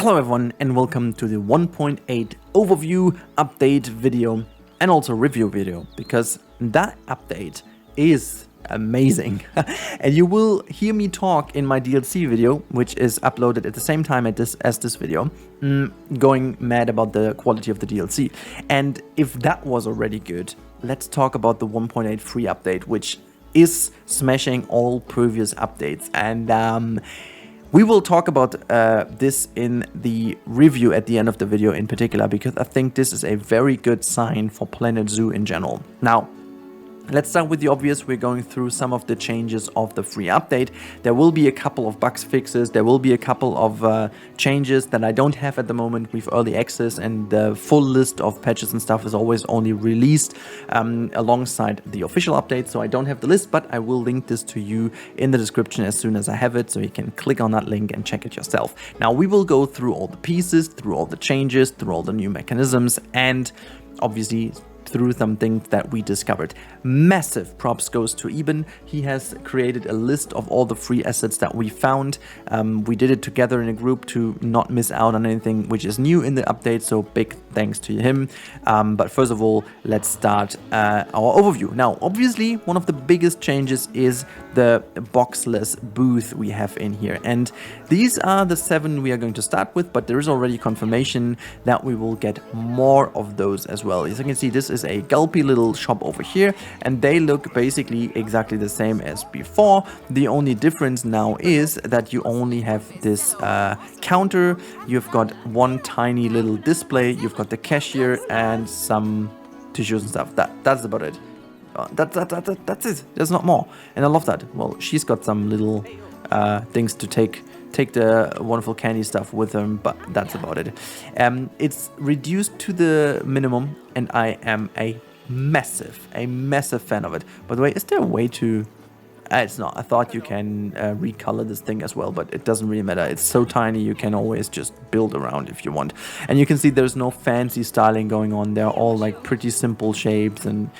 Hello everyone and welcome to the 1.8 overview update video and also review video, because that update is amazing. And you will hear me talk in my DLC video, which is uploaded at the same time as this video, going mad about the quality of the DLC. And if that was already good, let's talk about the 1.8 free update, which is smashing all previous updates. And we will talk about this in the review at the end of the video in particular, because I think this is a very good sign for Planet Zoo in general. Now, let's start with the obvious. We're going through some of the changes of the free update. There will be a couple of bug fixes. There will be a couple of changes that I don't have at the moment with early access, and the full list of patches and stuff is always only released alongside the official update. So I don't have the list, but I will link this to you in the description as soon as I have it, so you can click on that link and check it yourself. Now, we will go through all the pieces, through all the changes, through all the new mechanisms, and obviously through some things that we discovered. Massive props goes to Eben. He has created a list of all the free assets that we found. We did it together in a group to not miss out on anything which is new in the update, so big thanks to him. But first of all, let's start our overview. Now, obviously, one of the biggest changes is the boxless booth we have in here, and these are the 7 we are going to start with, but there is already confirmation that we will get more of those as well. As you can see, this is a gulpy little shop over here, and they look basically exactly the same as before. The only difference now is that you only have this counter, you've got one tiny little display, you've got the cashier and some tissues and stuff. That's about it. That's it. There's not more, and I love that. Well, she's got some little things to take the wonderful candy stuff with them, but that's about it. It's reduced to the minimum, and I am a massive fan of it. By the way, is there a way to... it's not. I thought you can recolor this thing as well, but it doesn't really matter. It's so tiny, you can always just build around if you want. And you can see there's no fancy styling going on. They're all like pretty simple shapes, and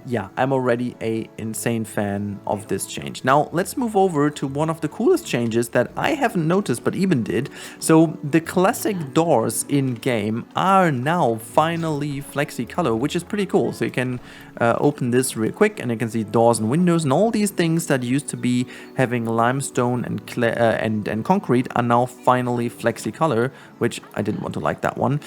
yeah, I'm already a insane fan of this change. Now, let's move over to one of the coolest changes that I haven't noticed, but even did. So the classic doors in game are now finally flexi color, which is pretty cool. So you can open this real quick, and you can see doors and windows, and all these things that used to be having limestone and concrete are now finally flexi color, which I didn't want to like that one,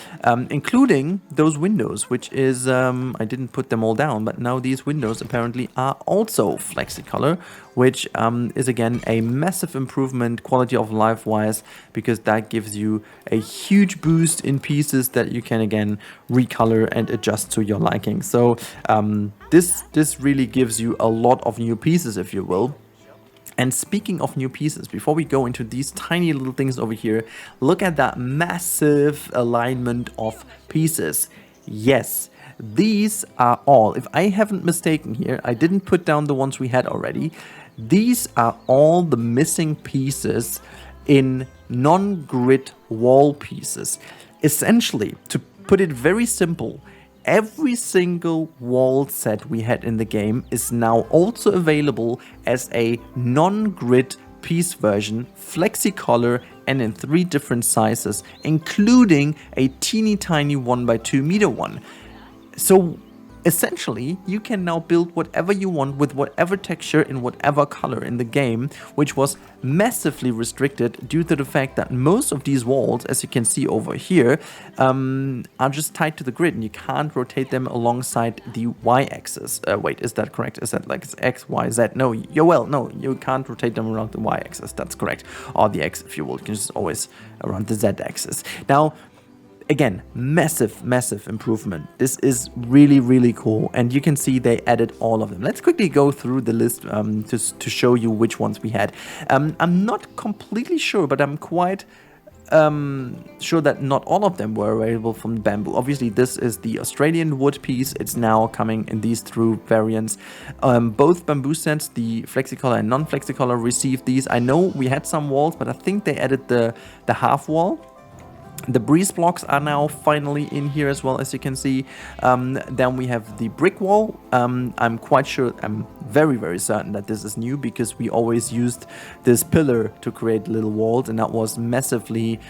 including those windows, which is I didn't put them all down. But now these windows apparently are also flexi-color, which is again a massive improvement quality of life wise, because that gives you a huge boost in pieces that you can again recolor and adjust to your liking. So this really gives you a lot of new pieces, if you will. And speaking of new pieces, before we go into these tiny little things over here, look at that massive alignment of pieces. Yes, these are all, if I haven't mistaken here, I didn't put down the ones we had already. These are all the missing pieces in non-grid wall pieces. Essentially, to put it very simple, every single wall set we had in the game is now also available as a non-grid piece version, flexi color, and in 3 different sizes, including a teeny tiny 1x2 meter one. So essentially, you can now build whatever you want with whatever texture in whatever color in the game, which was massively restricted due to the fact that most of these walls, as you can see over here, are just tied to the grid, and you can't rotate them alongside the y-axis. Wait, is that correct? Is that like X, Y, Z? No, no, you can't rotate them around the y-axis. That's correct. Or the X, if you will. You can just always around the Z-axis. Now, again, massive improvement. This is really cool, and you can see they added all of them. Let's quickly go through the list to show you which ones we had. I'm not completely sure, but I'm quite sure that not all of them were available from bamboo. Obviously, this is the Australian wood piece. It's now coming in these 3 variants. Both bamboo sets, the flexicolor and non-flexicolor, received these. I know we had some walls, but I think they added the half wall. The breeze blocks are now finally in here as well, as you can see. Then we have the brick wall. I'm quite sure, I'm very, very certain that this is new, because we always used this pillar to create little walls, and that was massively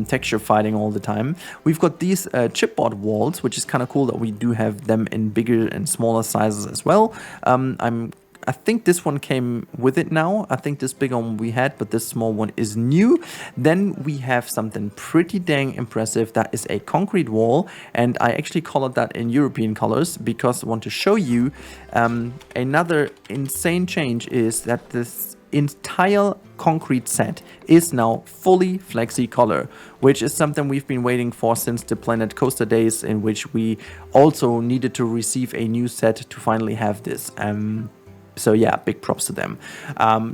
texture fighting all the time. We've got these chipboard walls, which is kind of cool that we do have them in bigger and smaller sizes as well. I think this one came with it now. I think this big one we had, but this small one is new. Then we have something pretty dang impressive. That is a concrete wall, and I actually colored that in European colors because I want to show you another insane change is that this entire concrete set is now fully flexi color, which is something we've been waiting for since the Planet Coaster days, in which we also needed to receive a new set to finally have this. So yeah, big props to them.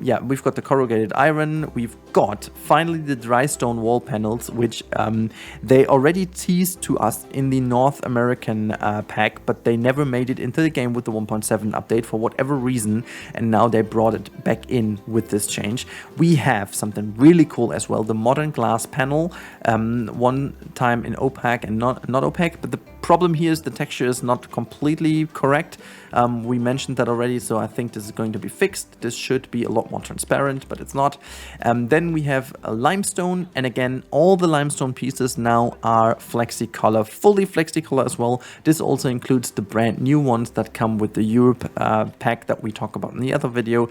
Yeah, we've got the corrugated iron. We've got finally the dry stone wall panels, which they already teased to us in the North American pack, but they never made it into the game with the 1.7 update for whatever reason, and now they brought it back in with this change. We have something really cool as well, the modern glass panel, one time in opaque and not opaque, but the problem here is the texture is not completely correct. We mentioned that already, so I think this is going to be fixed. This should be a lot more transparent, but it's not. Then we have a limestone, and again, all the limestone pieces now are FlexiColor, fully FlexiColor as well. This also includes the brand new ones that come with the Europe pack that we talk about in the other video.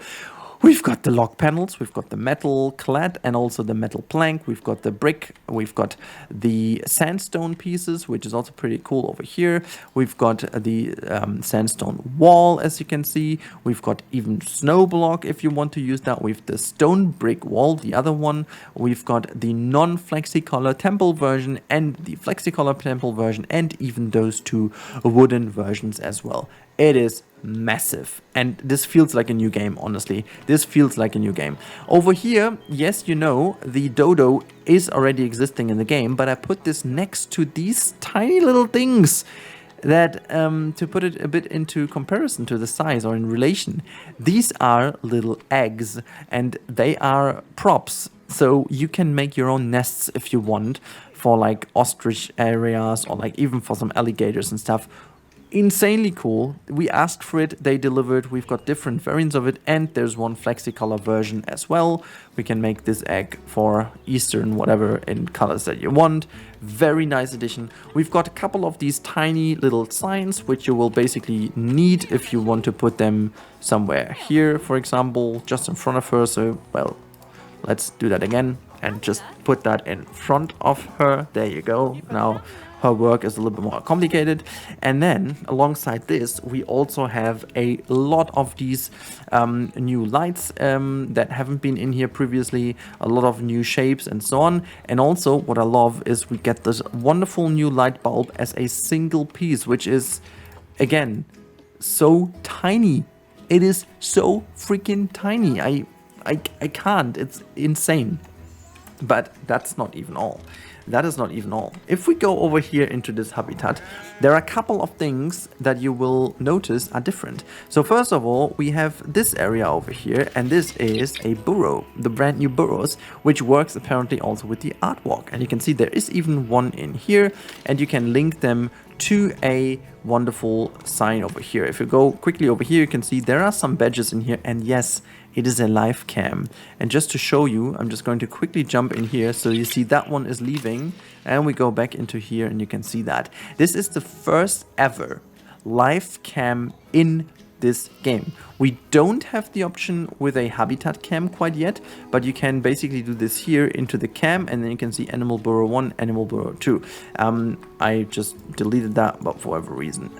We've got the log panels, we've got the metal clad and also the metal plank, we've got the brick, we've got the sandstone pieces, which is also pretty cool over here. We've got the sandstone wall, as you can see. We've got even snow block if you want to use that. We've the stone brick wall, the other one. We've got the non-FlexiColor temple version and the FlexiColor temple version, and even those two wooden versions as well. It is massive, and this feels like a new game. Honestly, this feels like a new game. Over here, yes, you know, the dodo is already existing in the game, but I put this next to these tiny little things that to put it a bit into comparison to the size or in relation, these are little eggs and they are props, so you can make your own nests if you want, for like ostrich areas or like even for some alligators and stuff. Insanely cool. We asked for it, they delivered. We've got different variants of it, and there's one FlexiColor version as well. We can make this egg for Eastern whatever in colors that you want. Very nice addition. We've got a couple of these tiny little signs which you will basically need if you want to put them somewhere here, for example, just in front of her. So, well, let's do that again and just put that in front of her. There you go. Now her work is a little bit more complicated. And then alongside this, we also have a lot of these new lights that haven't been in here previously, a lot of new shapes and so on. And also what I love is we get this wonderful new light bulb as a single piece, which is, again, so tiny. It is so freaking tiny. I can't. It's insane. But that's not even all. That is not even all. If we go over here into this habitat, there are a couple of things that you will notice are different. So first of all, we have this area over here, and this is a burrow, the brand new burrows, which works apparently also with the art walk. And you can see there is even one in here, and you can link them to a wonderful sign over here. If you go quickly over here, you can see there are some badges in here, and yes, it is a live cam. And just to show you, I'm just going to quickly jump in here. So you see that one is leaving, and we go back into here and you can see that. This is the first ever live cam in this game. We don't have the option with a habitat cam quite yet, but you can basically do this here into the cam, and then you can see animal burrow 1, animal burrow 2. I just deleted that, but for whatever reason.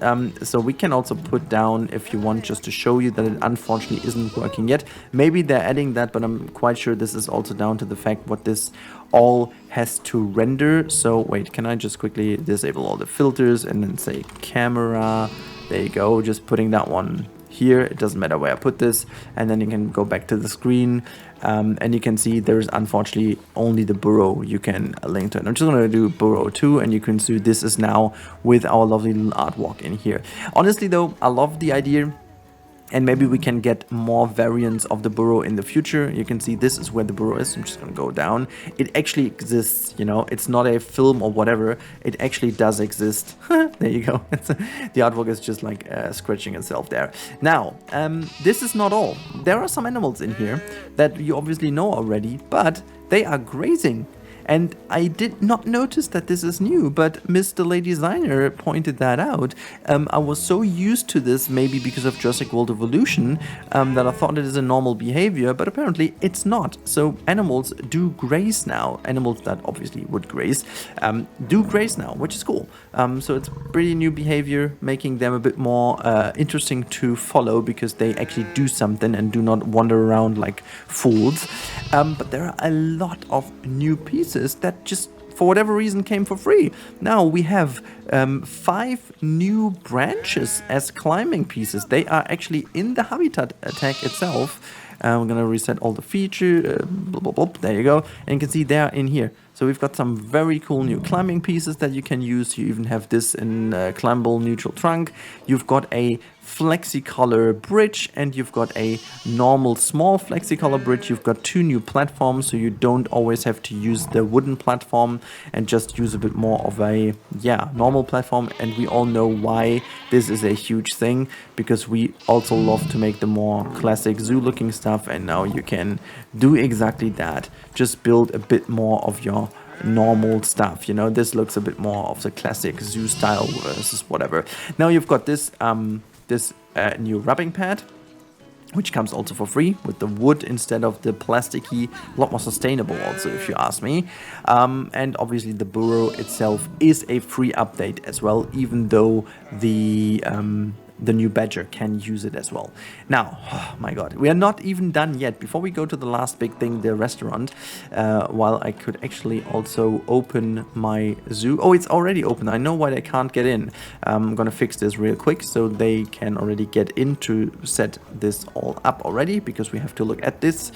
So we can also put down, if you want, just to show you that it unfortunately isn't working yet. Maybe they're adding that, but I'm quite sure this is also down to the fact what this all has to render. So wait, can I just quickly disable all the filters and then say camera? There you go, just putting that one here. It doesn't matter where I put this, and then you can go back to the screen, and you can see there's unfortunately only the burrow you can link to it. I'm just going to do burrow 2, and you can see this is now with our lovely little art walk in here. Honestly though, I love the idea And maybe we can get more variants of the burrow in the future. You can see this is where the burrow is. I'm just gonna go down. It actually exists, you know, it's not a film or whatever. It actually does exist. There you go. The artwork is just like scratching itself there. Now, this is not all. There are some animals in here that you obviously know already, but they are grazing. And I did not notice that this is new, but Mr. Lady Designer pointed that out. I was so used to this, maybe because of Jurassic World Evolution, that I thought it is a normal behavior, but apparently it's not. So animals do graze now. Animals that obviously would graze do graze now, which is cool. So it's pretty new behavior, making them a bit more interesting to follow because they actually do something and do not wander around like fools. But there are a lot of new pieces that just for whatever reason came for free. Now we have 5 new branches as climbing pieces. They are actually in the habitat tag itself. I'm gonna reset all the feature, blah, blah, blah, there you go, and you can see they're in here. So we've got some very cool new climbing pieces that you can use. You even have this in climbable neutral trunk. You've got a flexi-color bridge and you've got a normal small flexi-color bridge. You've got 2 new platforms, so you don't always have to use the wooden platform and just use a bit more of a normal platform. And we all know why this is a huge thing, because we also love to make the more classic zoo looking stuff, and now you can do exactly that. Just build a bit more of your normal stuff, you know. This looks a bit more of the classic zoo style versus whatever. Now you've got this new rubbing pad, which comes also for free with the wood instead of the plasticky. A lot more sustainable also, if you ask me. And obviously the burrow itself is a free update as well, even though the new badger can use it as well. Now, oh my god, we are not even done yet. Before we go to the last big thing, the restaurant, while I could actually also open my zoo. Oh, it's already open. I know why they can't get in. I'm gonna fix this real quick so they can already get in to set this all up already, because we have to look at this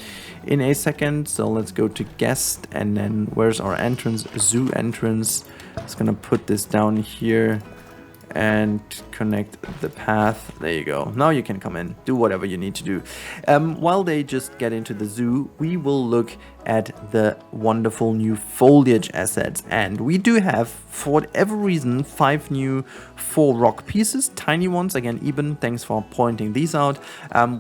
in a second. So let's go to guest, and then where's our entrance? Zoo entrance. Just gonna put this down here and connect the path. There you go. Now you can come in, do whatever you need to do. While they just get into the zoo, we will look at the wonderful new foliage assets. And we do have, for whatever reason, 5 new 4 rock pieces, tiny ones. Again, Eben, thanks for pointing these out.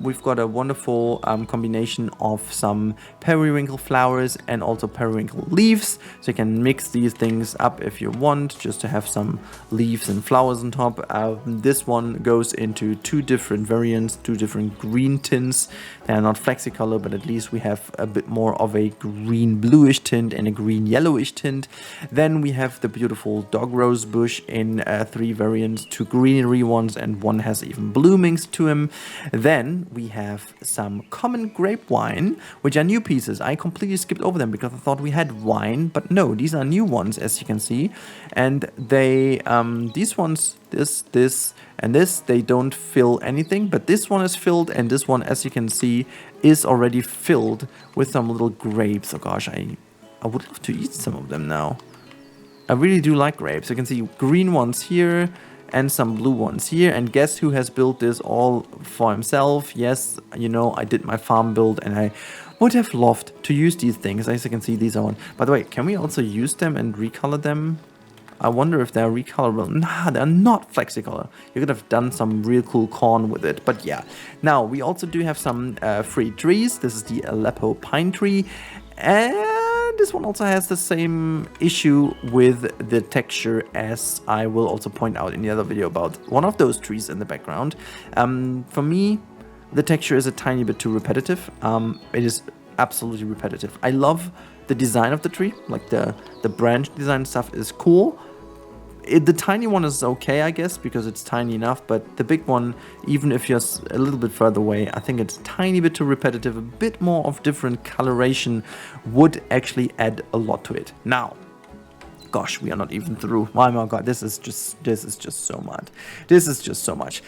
We've got a wonderful combination of some periwinkle flowers and also periwinkle leaves. So you can mix these things up if you want, just to have some leaves and flowers on top. This one goes into 2 different variants, 2 different green tints. They are not flexi color, but at least we have a bit more of a green bluish tint and a green yellowish tint. Then we have the beautiful dog rose bush in 3 variants, 2 greenery ones, and 1 has even bloomings to him. Then we have some common grape wine, which are new pieces. I completely skipped over them because I thought we had wine, but no, these are new ones, as you can see. And they, these ones, this, and this, they don't fill anything, but this one is filled, and this one, as you can see, is already filled with some little grapes. Oh gosh, I would love to eat some of them now. I really do like grapes. You can see green ones here and some blue ones here. And guess who has built this all for himself? Yes, you know, I did my farm build, and I would have loved to use these things. As you can see, these are one. By the way, can we also use them and recolor them? I wonder if they're recolorable. Nah, they're not flexicolor. You could have done some real cool corn with it. But yeah. Now, we also do have some free trees. This is the Aleppo pine tree. And this one also has the same issue with the texture, as I will also point out in the other video about one of those trees in the background. For me, the texture is a tiny bit too repetitive. It is absolutely repetitive. I love the design of the tree, like the branch design stuff is cool. The tiny one is okay, I guess, because it's tiny enough, but the big one, even if you're a little bit further away, I think it's a tiny bit too repetitive. A bit more of different coloration would actually add a lot to it. Now, gosh, we are not even through. Oh my god, this is just so much. This is just so much.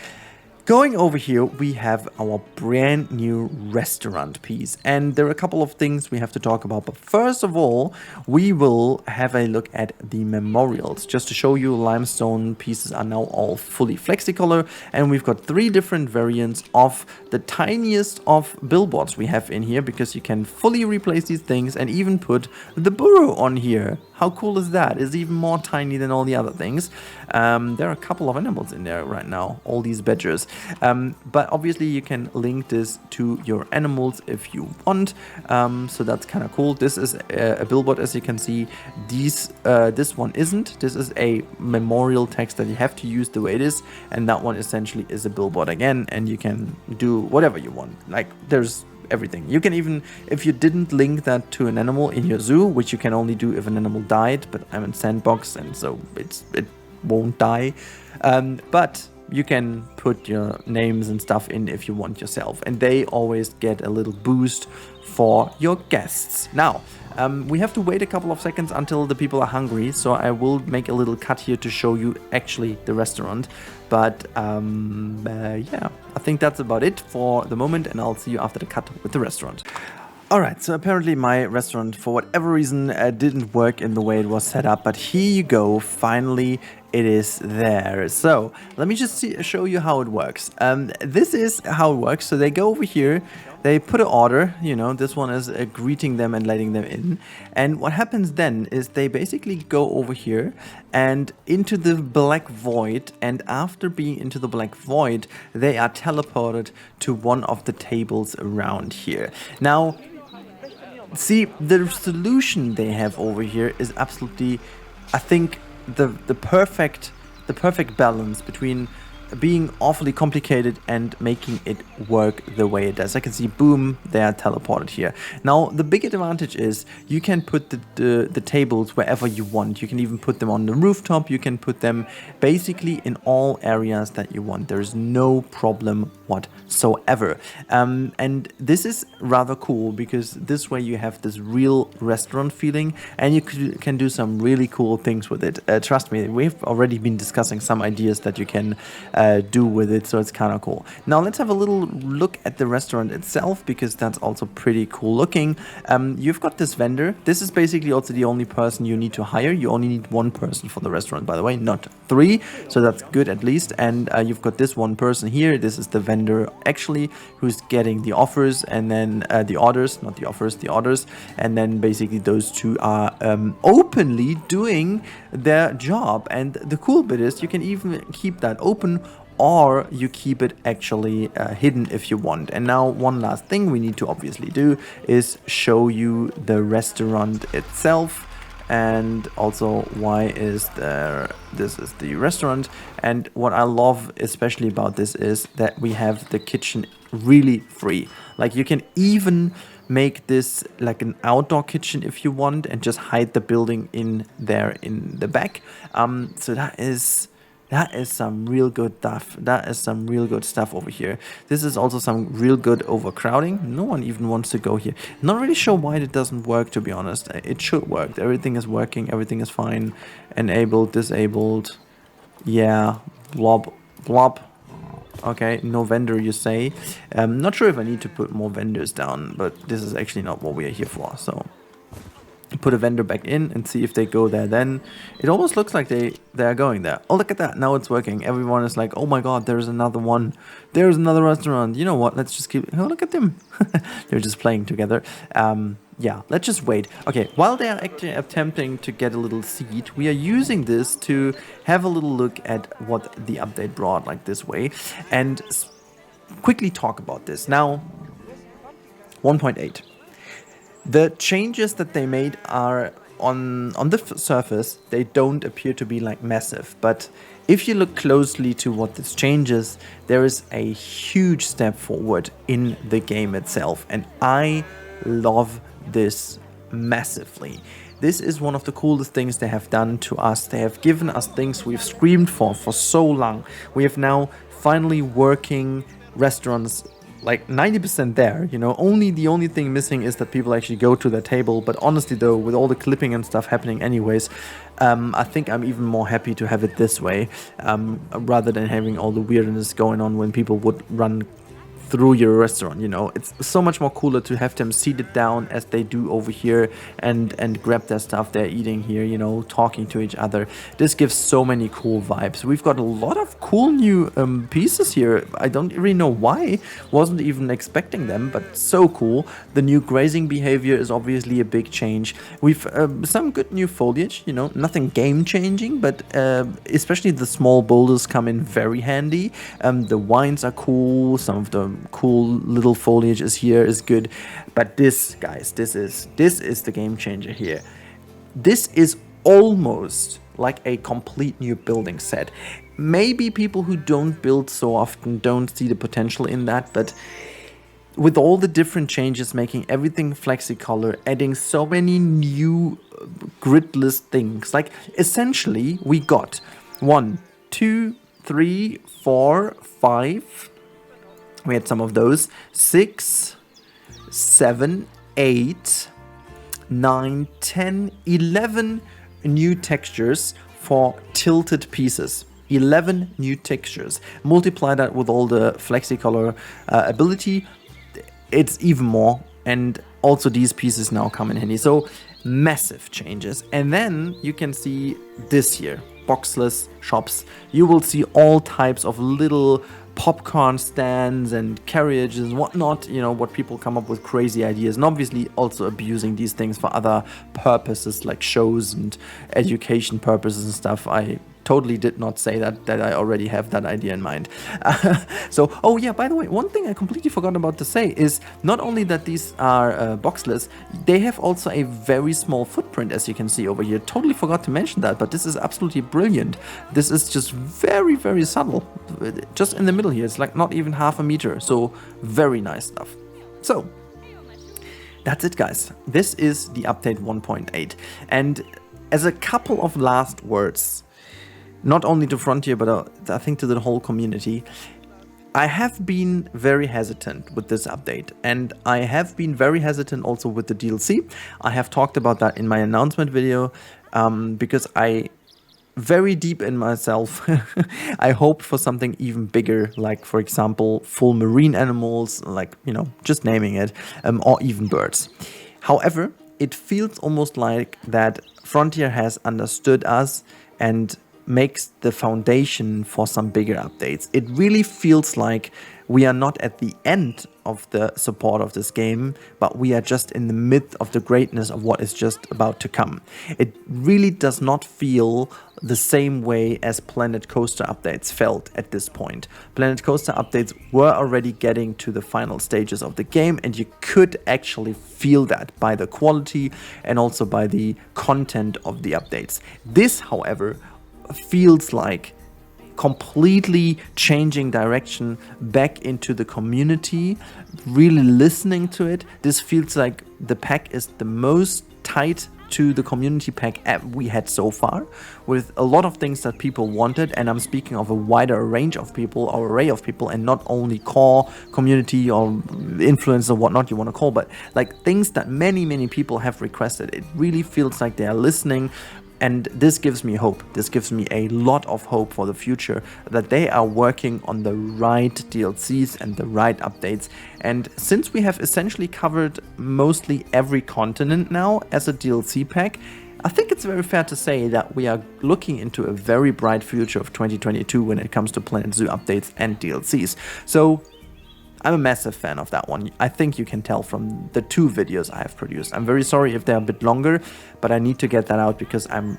Going over here, we have our brand new restaurant piece, and there are a couple of things we have to talk about. But first of all, we will have a look at the memorials. Just to show you, limestone pieces are now all fully flexicolor, and we've got 3 different variants of the tiniest of billboards we have in here, because you can fully replace these things and even put the burrow on here. How cool is that? It's even more tiny than all the other things. There are a couple of animals in there right now, all these badgers. But obviously you can link this to your animals if you want. So that's kind of cool. This is a billboard, as you can see. This one isn't. This is a memorial text that you have to use the way it is. And that one essentially is a billboard again. And you can do whatever you want. Like, there's everything. You can even, if you didn't link that to an animal in your zoo, which you can only do if an animal died, but I'm in Sandbox and so it won't die, but you can put your names and stuff in if you want yourself, and they always get a little boost for your guests. Now, we have to wait a couple of seconds until the people are hungry, so I will make a little cut here to show you actually the restaurant. But yeah, I think that's about it for the moment, and I'll see you after the cut with the restaurant. Alright, so apparently my restaurant, for whatever reason, didn't work in the way it was set up, but here you go, finally it is there. So, let me just show you how it works. This is how it works. So they go over here, they put an order, you know, this one is greeting them and letting them in. And what happens then is they basically go over here and into the black void, and after being into the black void, they are teleported to one of the tables around here. Now, see, the solution they have over here is absolutely, I think, the perfect balance between being awfully complicated and making it work the way it does. I can see, boom, they are teleported here. Now, the big advantage is you can put the tables wherever you want. You can even put them on the rooftop. You can put them basically in all areas that you want. There's no problem whatsoever. And this is rather cool, because this way you have this real restaurant feeling, and you can do some really cool things with it. Trust me, we've already been discussing some ideas that you can do with it, so it's kind of cool. Now let's have a little look at the restaurant itself, because that's also pretty cool looking. You've got this vendor. This is basically also the only person you need to hire. You only need 1 person for the restaurant, by the way, not 3, so that's good at least. And you've got this 1 person here. This is the vendor actually, who's getting the offers, and then the orders, not the offers, the orders, and then basically those 2 are openly doing their job. And the cool bit is you can even keep that open, or you keep it actually hidden if you want. And now one last thing we need to obviously do is show you the restaurant itself, and also why is there, this is the restaurant. And what I love especially about this is that we have the kitchen really free. Like, you can even make this like an outdoor kitchen if you want, and just hide the building in there in the back. So that is some real good stuff. That is some real good stuff over here. This is also some real good overcrowding. No one even wants to go here. Not really sure why it doesn't work, to be honest. It should work. Everything is working. Everything is fine. Enabled, disabled. Yeah. Blob. Blob. Okay, no vendor, you say. Not sure if I need to put more vendors down, but this is actually not what we are here for. So put a vendor back in and see if they go there. Then it almost looks like they are going there. Oh, look at that. Now it's working. Everyone is like, oh my god, there's another one. There's another restaurant. You know what? Let's just keep... Oh, look at them. They're just playing together. Yeah, let's just wait. Okay, while they are actually attempting to get a little seed, we are using this to have a little look at what the update brought, like this way, and quickly talk about this. Now, 1.8. The changes that they made are on the surface, they don't appear to be like massive, but if you look closely to what this changes, there is a huge step forward in the game itself, and I love this massively. This is one of the coolest things they have done to us. They have given us things we've screamed for so long. We have now finally working restaurants like 90% there, you know. The only thing missing is that people actually go to the table. But honestly though, with all the clipping and stuff happening anyways, I think I'm even more happy to have it this way, rather than having all the weirdness going on when people would run through your restaurant, you know. It's so much more cooler to have them seated down as they do over here and grab their stuff they're eating here, you know, talking to each other. This gives so many cool vibes. We've got a lot of cool new pieces here. I don't really know why. Wasn't even expecting them, but so cool. The new grazing behavior is obviously a big change. We've some good new foliage, you know, nothing game changing, but especially the small boulders come in very handy. The vines are cool. Some of the cool little foliage is good, but this, guys, this is the game changer here. This is almost like a complete new building set. Maybe people who don't build so often don't see the potential in that, but with all the different changes, making everything flexicolor, adding so many new gridless things, like essentially we got 1, 2, 3, 4, 5. We had some of those. 6, 7, 8, 9, 10, 11 new textures for tilted pieces. 11 new textures. Multiply that with all the flexicolor ability, it's even more. And also these pieces now come in handy. So massive changes. And then you can see this here, Boxless Shops. You will see all types of little popcorn stands and carriages and whatnot, you know, what people come up with crazy ideas, and obviously also abusing these things for other purposes like shows and education purposes and stuff. I totally did not say that I already have that idea in mind. So, oh yeah, by the way, one thing I completely forgot about to say is not only that these are boxless, they have also a very small footprint, as you can see over here. Totally forgot to mention that, but this is absolutely brilliant. This is just very, very subtle. Just in the middle here, it's like not even half a meter, so very nice stuff. So, that's it, guys. This is the update 1.8. And as a couple of last words, not only to Frontier, but I think to the whole community, I have been very hesitant with this update, and I have been very hesitant also with the DLC. I have talked about that in my announcement video, because I, very deep in myself, I hoped for something even bigger, like, for example, full marine animals, like, you know, just naming it, or even birds. However, it feels almost like that Frontier has understood us and makes the foundation for some bigger updates. It really feels like we are not at the end of the support of this game, but we are just in the midst of the greatness of what is just about to come. It really does not feel the same way as Planet Coaster updates felt at this point. Planet Coaster updates were already getting to the final stages of the game, and you could actually feel that by the quality and also by the content of the updates. This, however, feels like completely changing direction back into the community, really listening to it. This feels like the pack is the most tight to the community pack we had so far, with a lot of things that people wanted, and I'm speaking of a wider range of people or array of people, and not only core community or influencer or whatnot you want to call, but like things that many people have requested. It really feels like they are listening. And this gives me hope. This gives me a lot of hope for the future, that they are working on the right DLCs and the right updates. And since we have essentially covered mostly every continent now as a DLC pack, I think it's very fair to say that we are looking into a very bright future of 2022 when it comes to Planet Zoo updates and DLCs. So I'm a massive fan of that one. I think you can tell from the 2 videos I have produced. I'm very sorry if they're a bit longer, but I need to get that out because I'm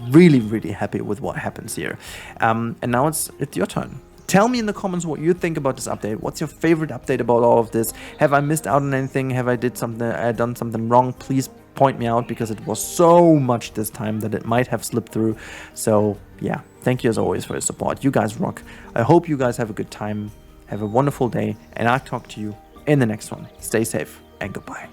really happy with what happens here. And now it's your turn. Tell me in the comments what you think about this update. What's your favorite update about all of this? Have I missed out on anything? Have I done something wrong? Please point me out, because it was so much this time that it might have slipped through. So yeah, thank you as always for your support. You guys rock. I hope you guys have a good time. Have a wonderful day, and I'll talk to you in the next one. Stay safe and goodbye.